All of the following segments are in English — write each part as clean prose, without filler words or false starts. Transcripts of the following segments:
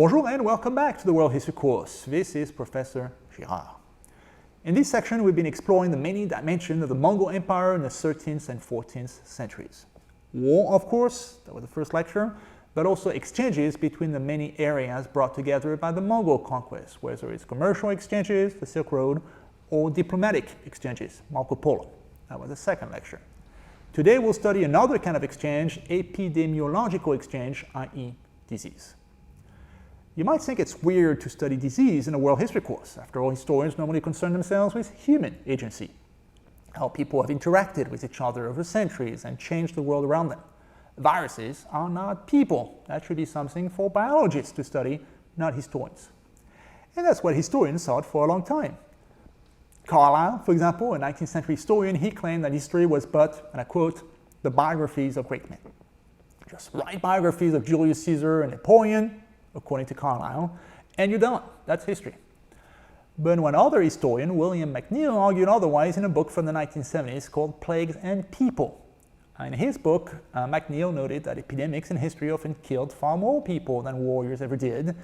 Bonjour and welcome back to the World History course. This is Professor Girard. In this section, we've been exploring the many dimensions of the Mongol Empire in the 13th and 14th centuries. War, of course, that was the first lecture, but also exchanges between the many areas brought together by the Mongol conquest, whether it's commercial exchanges, the Silk Road, or diplomatic exchanges, Marco Polo. That was the second lecture. Today we'll study another kind of exchange, epidemiological exchange, i.e. disease. You might think it's weird to study disease in a world history course. After all, historians normally concern themselves with human agency, how people have interacted with each other over centuries and changed the world around them. Viruses are not people. That should be something for biologists to study, not historians. And that's what historians thought for a long time. Carlyle, for example, a 19th century historian, he claimed that history was but, and I quote, the biographies of great men. Just write biographies of Julius Caesar and Napoleon, according to Carlyle, and you're done. That's history. But one other historian, William McNeill, argued otherwise in a book from the 1970s called Plagues and People. In his book, McNeill noted that epidemics in history often killed far more people than warriors ever did,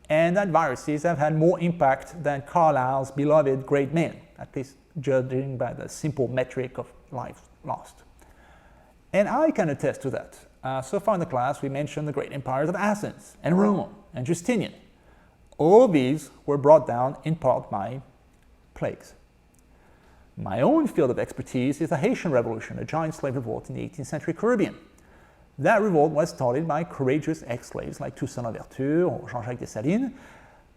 and that viruses have had more impact than Carlyle's beloved great men, at least judging by the simple metric of lives lost. And I can attest to that. So far in the class, we mentioned the great empires of Athens and Rome and Justinian. All of these were brought down in part by plagues. My own field of expertise is the Haitian Revolution, a giant slave revolt in the 18th century Caribbean. That revolt was started by courageous ex-slaves like Toussaint Louverture or Jean-Jacques Dessalines,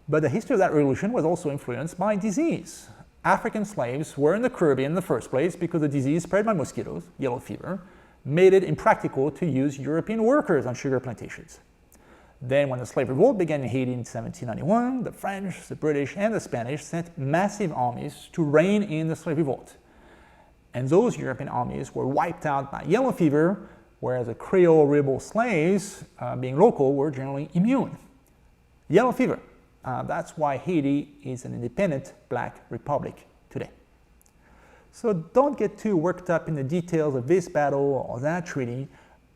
but the history of that revolution was also influenced by disease. African slaves were in the Caribbean in the first place because the disease spread by mosquitoes, yellow fever, made it impractical to use European workers on sugar plantations. Then when the slave revolt began in Haiti in 1791, the French, the British, and the Spanish sent massive armies to rein in the slave revolt. And those European armies were wiped out by yellow fever, whereas the Creole rebel slaves, being local, were generally immune. Yellow fever. That's why Haiti is an independent black republic today. So don't get too worked up in the details of this battle or that treaty.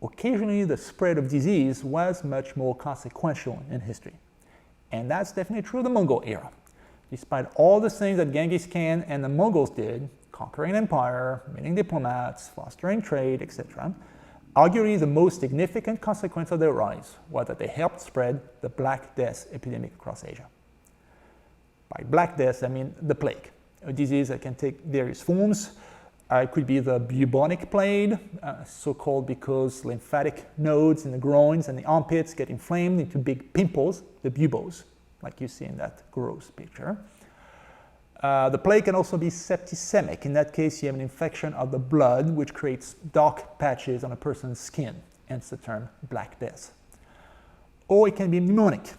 Occasionally, the spread of disease was much more consequential in history. And that's definitely true of the Mongol era. Despite all the things that Genghis Khan and the Mongols did, conquering an empire, meeting diplomats, fostering trade, etc., arguably the most significant consequence of their rise was that they helped spread the Black Death epidemic across Asia. By Black Death, I mean the plague, a disease that can take various forms. It could be the bubonic plague, so-called because lymphatic nodes in the groins and the armpits get inflamed into big pimples, the buboes, like you see in that gross picture. The plague can also be septicemic. In that case, you have an infection of the blood, which creates dark patches on a person's skin, hence the term Black Death. Or it can be pneumonic,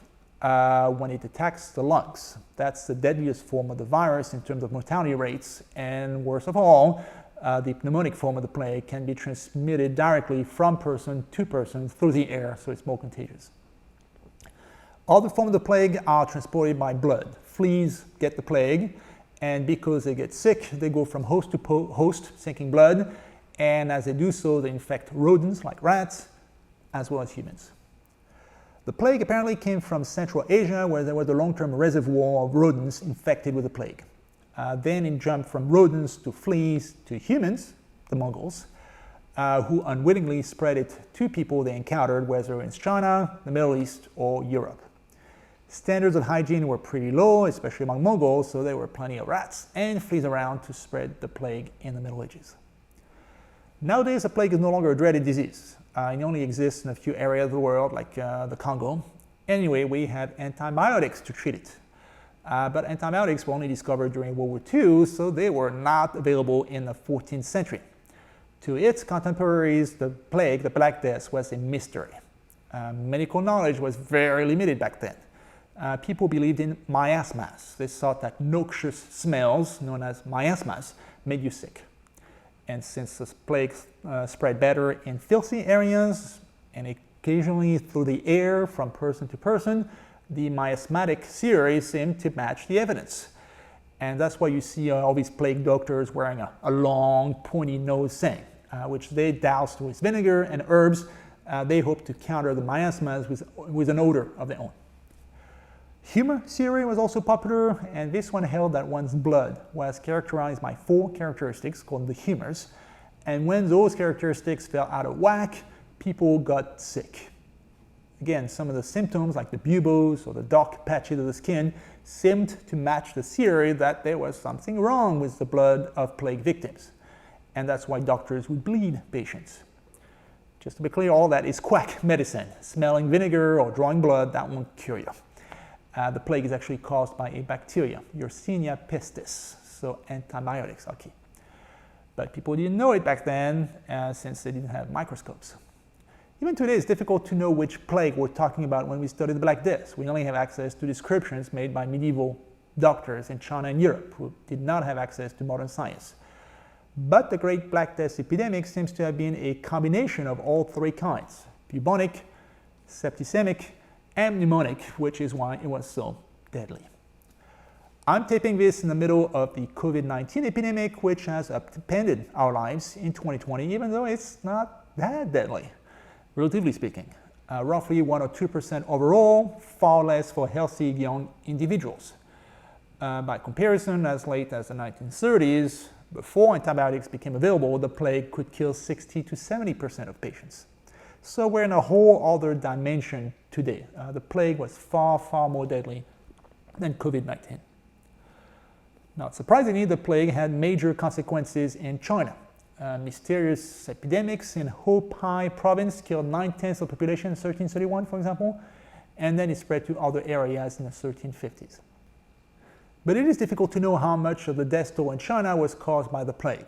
when it attacks the lungs. That's the deadliest form of the virus in terms of mortality rates, and worst of all, the pneumonic form of the plague can be transmitted directly from person to person through the air, so it's more contagious. Other forms of the plague are transported by blood. Fleas get the plague, and because they get sick, they go from host to host, sinking blood, and as they do so, they infect rodents like rats, as well as humans. The plague apparently came from Central Asia, where there was a long-term reservoir of rodents infected with the plague. Then it jumped from rodents to fleas to humans, the Mongols, who unwittingly spread it to people they encountered, whether in China, the Middle East, or Europe. Standards of hygiene were pretty low, especially among Mongols, so there were plenty of rats and fleas around to spread the plague in the Middle Ages. Nowadays, the plague is no longer a dreaded disease. It only exists in a few areas of the world, like the Congo. Anyway, we have antibiotics to treat it. But antibiotics were only discovered during World War II, so they were not available in the 14th century. To its contemporaries, the plague, the Black Death, was a mystery. Medical knowledge was very limited back then. People believed in miasmas. They thought that noxious smells, known as miasmas, made you sick. And since the plague spread better in filthy areas and occasionally through the air from person to person, the miasmatic theory seemed to match the evidence. And that's why you see all these plague doctors wearing a long, pointy nose thing, which they doused with vinegar and herbs. They hope to counter the miasmas with an odor of their own. Humor theory was also popular, and this one held that one's blood was characterized by 4 characteristics called the humors, and when those characteristics fell out of whack, people got sick. Again, some of the symptoms like the buboes or the dark patches of the skin seemed to match the theory that there was something wrong with the blood of plague victims, and that's why doctors would bleed patients. Just to be clear, all that is quack medicine. Smelling vinegar or drawing blood, that won't cure you. The plague is actually caused by a bacteria, Yersinia pestis, so antibiotics are key. But people didn't know it back then since they didn't have microscopes. Even today, it's difficult to know which plague we're talking about when we study the Black Death. We only have access to descriptions made by medieval doctors in China and Europe who did not have access to modern science. But the Great Black Death epidemic seems to have been a combination of all 3 kinds: bubonic, septicemic, and pneumonic, which is why it was so deadly. I'm taping this in the middle of the COVID-19 epidemic, which has upended our lives in 2020, even though it's not that deadly, relatively speaking. Roughly 1 or 2% overall, far less for healthy young individuals. By comparison, as late as the 1930s, before antibiotics became available, the plague could kill 60 to 70% of patients. So we're in a whole other dimension today. The plague was far, far more deadly than COVID-19. Not surprisingly, the plague had major consequences in China. Mysterious epidemics in Hubei province killed 9/10 of the population in 1331, for example, and then it spread to other areas in the 1350s. But it is difficult to know how much of the death toll in China was caused by the plague,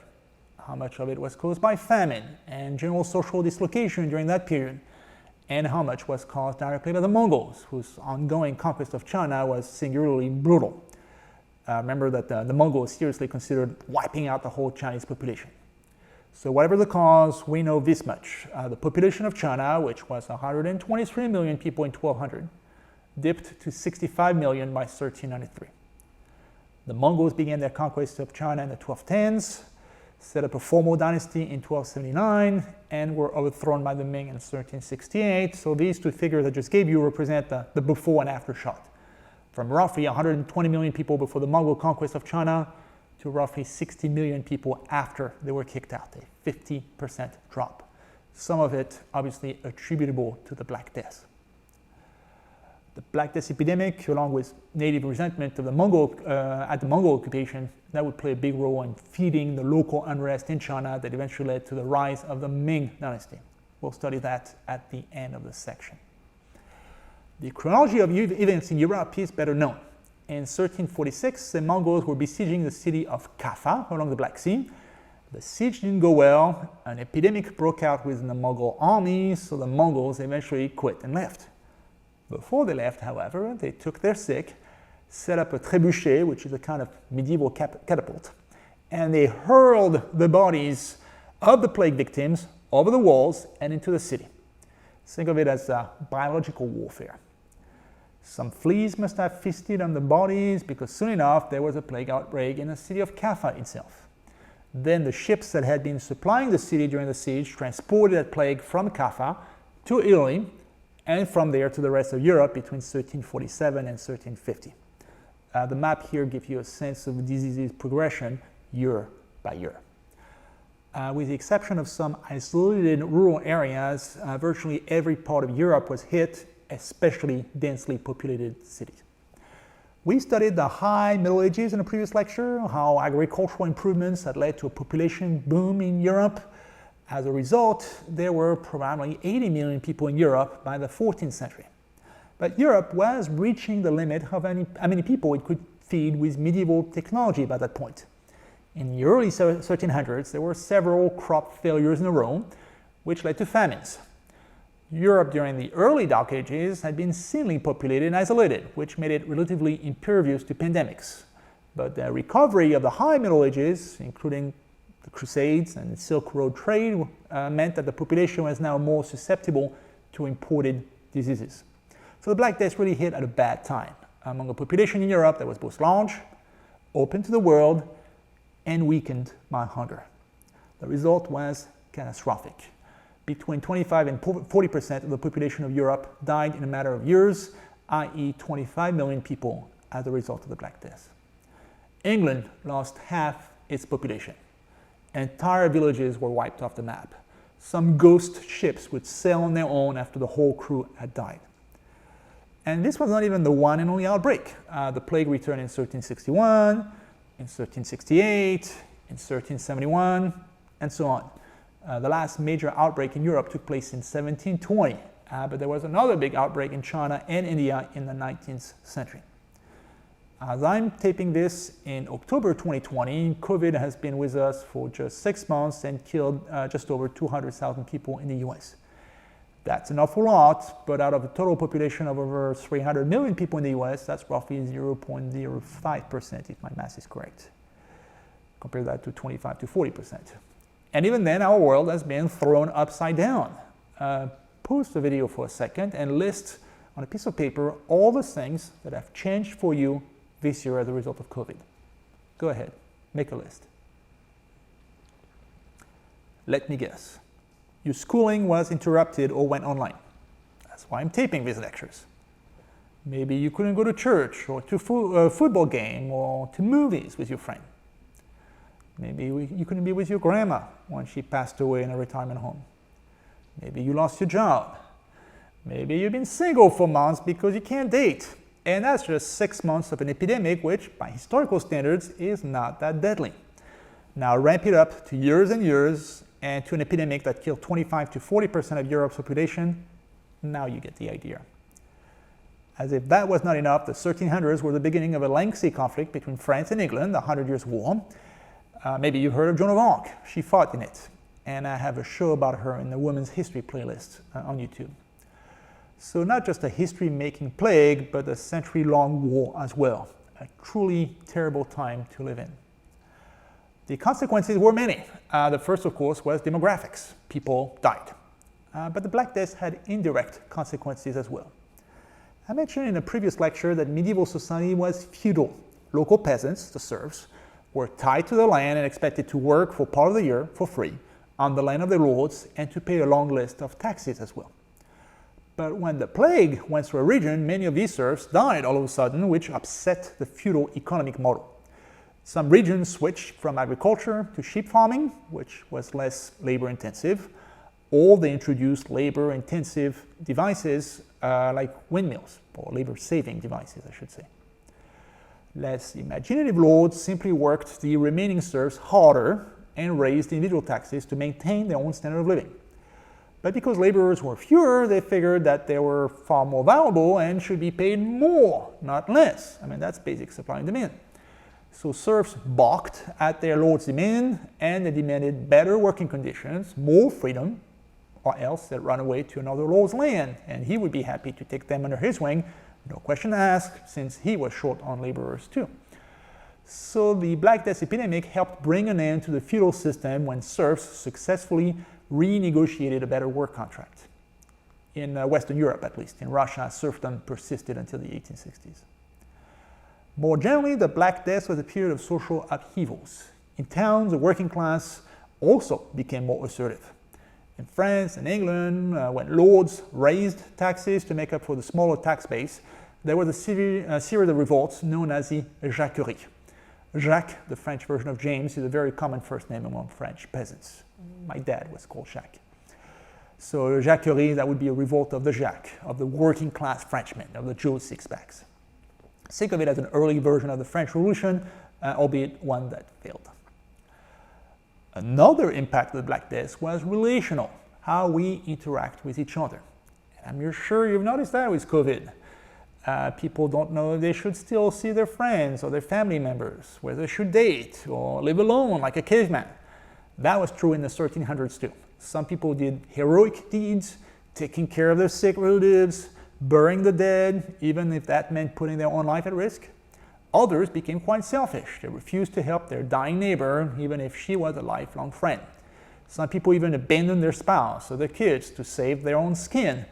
how much of it was caused by famine and general social dislocation during that period, and how much was caused directly by the Mongols, whose ongoing conquest of China was singularly brutal. Remember that the Mongols seriously considered wiping out the whole Chinese population. So whatever the cause, we know this much. The population of China, which was 123 million people in 1200, dipped to 65 million by 1393. The Mongols began their conquest of China in the 1210s, set up a formal dynasty in 1279, and were overthrown by the Ming in 1368. So these 2 figures I just gave you represent the before and after shot. From roughly 120 million people before the Mongol conquest of China to roughly 60 million people after they were kicked out, a 50% drop. Some of it obviously attributable to the Black Death. The Black Death epidemic, along with native resentment of the at the Mongol occupation, that would play a big role in feeding the local unrest in China that eventually led to the rise of the Ming dynasty. We'll study that at the end of this section. The chronology of events in Europe is better known. In 1346, the Mongols were besieging the city of Kaffa along the Black Sea. The siege didn't go well. An epidemic broke out within the Mongol army, so the Mongols eventually quit and left. Before they left, however, they took their sick, set up a trebuchet, which is a kind of medieval catapult, and they hurled the bodies of the plague victims over the walls and into the city. Think of it as biological warfare. Some fleas must have feasted on the bodies because soon enough there was a plague outbreak in the city of Kaffa itself. Then the ships that had been supplying the city during the siege transported that plague from Kaffa to Italy, and from there to the rest of Europe between 1347 and 1350. The map here gives you a sense of the disease's progression year by year. With the exception of some isolated rural areas, virtually every part of Europe was hit, especially densely populated cities. We studied the High Middle Ages in a previous lecture, how agricultural improvements had led to a population boom in Europe. As a result, there were probably 80 million people in Europe by the 14th century. But Europe was reaching the limit of how many people it could feed with medieval technology by that point. In the early 1300s, there were several crop failures in a row, which led to famines. Europe during the early Dark Ages had been thinly populated and isolated, which made it relatively impervious to pandemics. But the recovery of the High Middle Ages, including the Crusades and the Silk Road trade, meant that the population was now more susceptible to imported diseases. So the Black Death really hit at a bad time among a population in Europe that was both large, open to the world, and weakened by hunger. The result was catastrophic. Between 25 and 40% of the population of Europe died in a matter of years i.e. 25 million people as a result of the Black Death. England lost half its population. Entire villages were wiped off the map. Some ghost ships would sail on their own after the whole crew had died. And this was not even the one and only outbreak. The plague returned in 1361, in 1368, in 1371, and so on. The last major outbreak in Europe took place in 1720, but there was another big outbreak in China and India in the 19th century. As I'm taping this in October 2020, COVID has been with us for just 6 months and killed just over 200,000 people in the US. That's an awful lot, but out of a total population of over 300 million people in the US, that's roughly 0.05% if my math is correct. Compare that to 25 to 40%. And even then, our world has been thrown upside down. Pause the video for a second and list on a piece of paper all the things that have changed for you this year as a result of COVID. Go ahead, make a list. Let me guess. Your schooling was interrupted or went online. That's why I'm taping these lectures. Maybe you couldn't go to church or to a football game or to movies with your friend. Maybe you couldn't be with your grandma when she passed away in a retirement home. Maybe you lost your job. Maybe you've been single for months because you can't date. And that's just 6 months of an epidemic, which by historical standards is not that deadly. Now ramp it up to years and years and to an epidemic that killed 25 to 40% of Europe's population. Now you get the idea. As if that was not enough, the 1300s were the beginning of a lengthy conflict between France and England, the 100 Years' War. Maybe you've heard of Joan of Arc. She fought in it. And I have a show about her in the Women's History playlist on YouTube. So not just a history-making plague, but a century-long war as well. A truly terrible time to live in. The consequences were many. The first, of course, was demographics. People died. But the Black Death had indirect consequences as well. I mentioned in a previous lecture that medieval society was feudal. Local peasants, the serfs, were tied to the land and expected to work for part of the year for free on the land of their lords and to pay a long list of taxes as well. But when the plague went through a region, many of these serfs died all of a sudden, which upset the feudal economic model. Some regions switched from agriculture to sheep farming, which was less labor-intensive, or they introduced labor-intensive devices like windmills, or labor-saving devices, I should say. Less imaginative lords simply worked the remaining serfs harder and raised individual taxes to maintain their own standard of living. But because laborers were fewer, they figured that they were far more valuable and should be paid more, not less. I mean, that's basic supply and demand. So serfs balked at their lord's demand, and they demanded better working conditions, more freedom, or else they'd run away to another lord's land, and he would be happy to take them under his wing, no question asked, since he was short on laborers too. So the Black Death epidemic helped bring an end to the feudal system when serfs successfully renegotiated a better work contract. In Western Europe, at least. In Russia, serfdom persisted until the 1860s. More generally, the Black Death was a period of social upheavals. In towns, the working class also became more assertive. In France and England, when lords raised taxes to make up for the smaller tax base, there was a series of revolts known as the Jacquerie. Jacques, the French version of James, is a very common first name among French peasants. My dad was called Jacques. So Jacquerie, that would be a revolt of the Jacques, of the working class Frenchmen, of the Joe Sixpacks. Think of it as an early version of the French Revolution, albeit one that failed. Another impact of the Black Death was relational, how we interact with each other. And I'm sure you've noticed that with COVID. People don't know if they should still see their friends or their family members, whether they should date or live alone like a caveman. That was true in the 1300s too. Some people did heroic deeds, taking care of their sick relatives, burying the dead, even if that meant putting their own life at risk. Others became quite selfish. They refused to help their dying neighbor, even if she was a lifelong friend. Some people even abandoned their spouse or their kids to save their own skin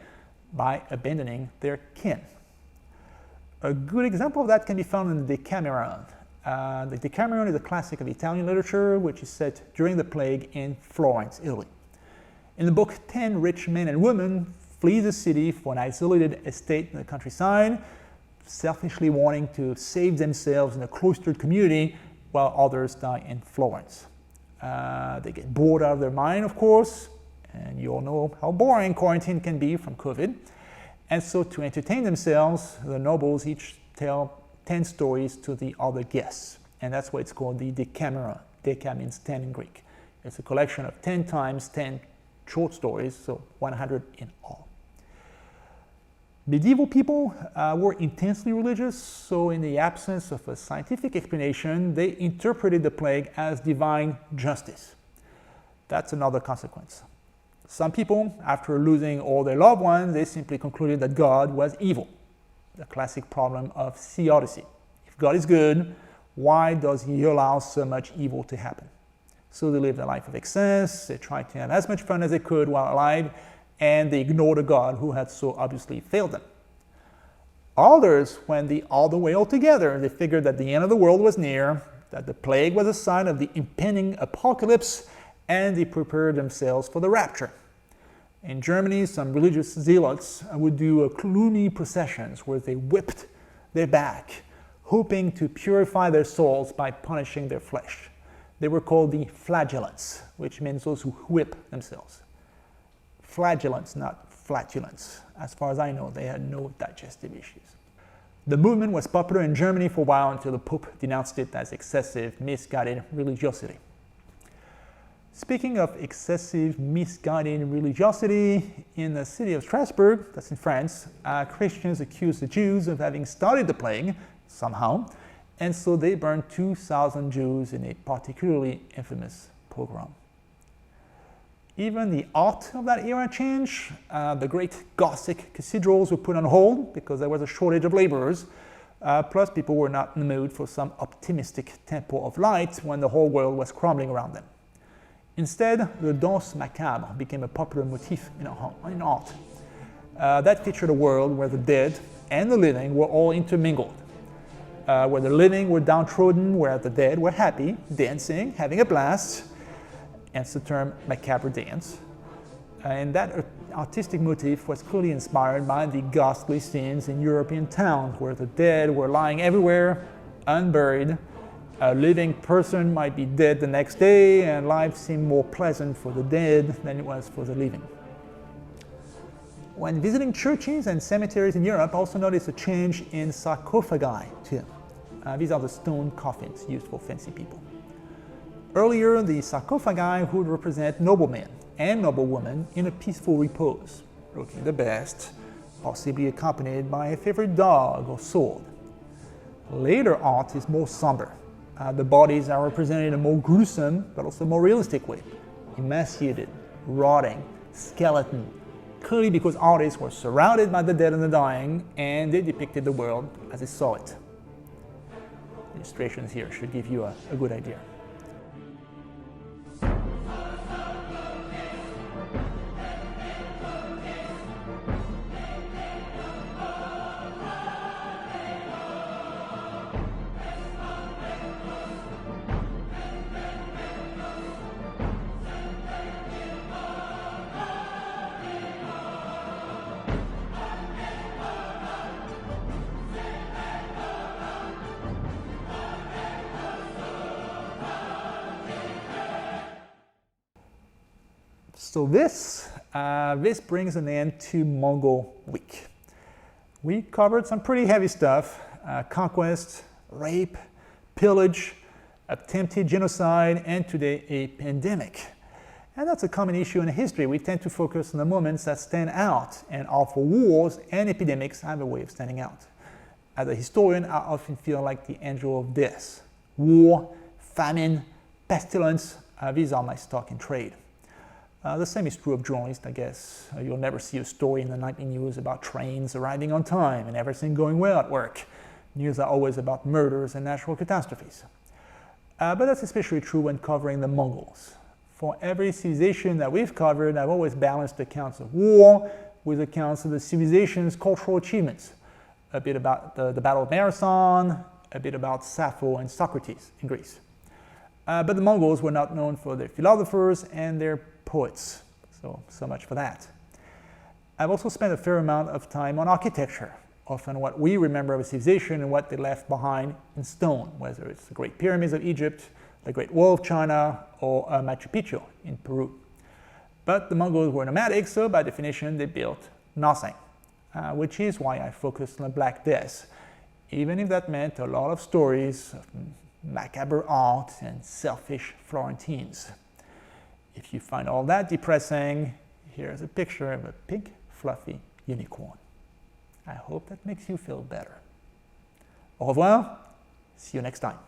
by abandoning their kin. A good example of that can be found in the Decameron. The Decameron is a classic of Italian literature, which is set during the plague in Florence, Italy. In the book, 10 rich men and women flee the city for an isolated estate in the countryside, selfishly wanting to save themselves in a cloistered community, while others die in Florence. They get bored out of their mind, of course, and you all know how boring quarantine can be from COVID. And so to entertain themselves, the nobles each tell 10 stories to the other guests. And that's why it's called the Decameron. Deca means 10 in Greek. It's a collection of 10 times 10 short stories, so 100 in all. Medieval people were intensely religious, so in the absence of a scientific explanation, they interpreted the plague as divine justice. That's another consequence. Some people, after losing all their loved ones, they simply concluded that God was evil. The classic problem of theodicy. If God is good, why does he allow so much evil to happen? So they lived a life of excess, they tried to have as much fun as they could while alive, and they ignored a God who had so obviously failed them. Others went the other way altogether. They figured that the end of the world was near, that the plague was a sign of the impending apocalypse, and they prepared themselves for the rapture. In Germany, some religious zealots would do gloomy processions where they whipped their back, hoping to purify their souls by punishing their flesh. They were called the flagellants, which means those who whip themselves. Flagellants, not flatulence. As far as I know, they had no digestive issues. The movement was popular in Germany for a while until the Pope denounced it as excessive, misguided religiosity. Speaking of excessive, misguided religiosity, in the city of Strasbourg, that's in France, Christians accused the Jews of having started the plague, somehow, and so they burned 2,000 Jews in a particularly infamous pogrom. Even the art of that era changed. The great Gothic cathedrals were put on hold because there was a shortage of laborers. Plus, people were not in the mood for some optimistic temple of light when the whole world was crumbling around them. Instead, the danse macabre became a popular motif in art. That featured a world where the dead and the living were all intermingled. Where the living were downtrodden, where the dead were happy, dancing, having a blast, hence the term macabre dance. And that artistic motif was clearly inspired by the ghastly scenes in European towns where the dead were lying everywhere, unburied. A living person might be dead the next day, and life seemed more pleasant for the dead than it was for the living. When visiting churches and cemeteries in Europe, I also noticed a change in sarcophagi too. These are the stone coffins used for fancy people. Earlier, the sarcophagi would represent noblemen and noblewomen in a peaceful repose, looking the best, possibly accompanied by a favorite dog or sword. Later art is more somber. The bodies are represented in a more gruesome, but also more realistic way. Emaciated, rotting, skeleton, clearly because artists were surrounded by the dead and the dying, and they depicted the world as they saw it. Illustrations here should give you a good idea. So this brings an end to Mongol Week. We covered some pretty heavy stuff: conquest, rape, pillage, attempted genocide, and today a pandemic. And that's a common issue in history. We tend to focus on the moments that stand out, and awful wars and epidemics have a way of standing out. As a historian, I often feel like the angel of death. War, famine, pestilence, these are my stock in trade. The same is true of journalists, I guess. You'll never see a story in the nightly news about trains arriving on time and everything going well at work. News are always about murders and natural catastrophes. But that's especially true when covering the Mongols. For every civilization that we've covered, I've always balanced accounts of war with accounts of the civilization's cultural achievements. A bit about the Battle of Marathon, a bit about Sappho and Socrates in Greece. But the Mongols were not known for their philosophers and their poets. So much for that. I've also spent a fair amount of time on architecture, often what we remember of a civilization and what they left behind in stone, whether it's the Great Pyramids of Egypt, the Great Wall of China, or Machu Picchu in Peru. But the Mongols were nomadic, so by definition they built nothing, which is why I focused on the Black Death, even if that meant a lot of stories of macabre art and selfish Florentines. If you find all that depressing, here's a picture of a pink, fluffy unicorn. I hope that makes you feel better. Au revoir, see you next time.